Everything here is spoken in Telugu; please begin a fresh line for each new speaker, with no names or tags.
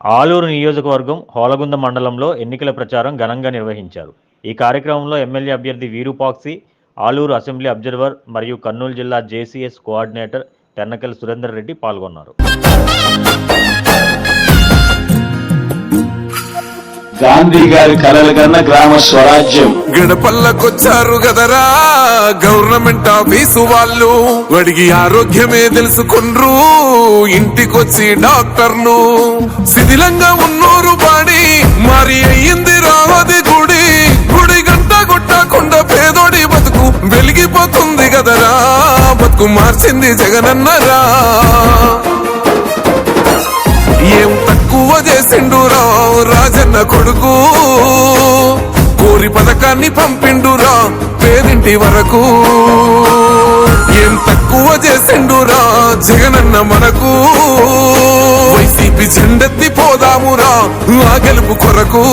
ఆలూరు నియోజకవర్గం హోలగుంద మండలంలో ఎన్నికల ప్రచారం ఘనంగా నిర్వహించారు. ఈ కార్యక్రమంలో ఎమ్మెల్యే అభ్యర్థి వీరూపాక్షి, ఆలూరు అసెంబ్లీ అబ్జర్వర్ మరియు కర్నూలు జిల్లా జేసీఎస్ కోఆర్డినేటర్ తెన్నకల్ సురేందర్ రెడ్డి పాల్గొన్నారు.
గాంధీ గారి కలల కన్నా గ్రామ స్వరాజ్యం.
గడపల్లకొచ్చారు గదరా గవర్నమెంట్ ఆఫీసు వాళ్ళు, అడిగి ఆరోగ్యమే తెలుసుకుండ్రు ఇంటికొచ్చి డాక్టర్లు. శిథిలంగా ఉన్నోరు పాడి మరి అయ్యింది రావది గుడి, గుడి గంట కొట్టకుండా పేదోడి బతుకు వెలిగిపోతుంది గదరా, బతుకు మార్చింది జగనన్నరా. ఏం తక్కువ చేసిండురా రాజన్న కొడుకు, కోరి పథకాన్ని పంపిండురా పేదింటి వరకు. ఏం తక్కువ చేసిండురా జగనన్న మనకు, వైసీపీ జెండెత్తి పోదామురా ఆ గెలుపు కొరకు.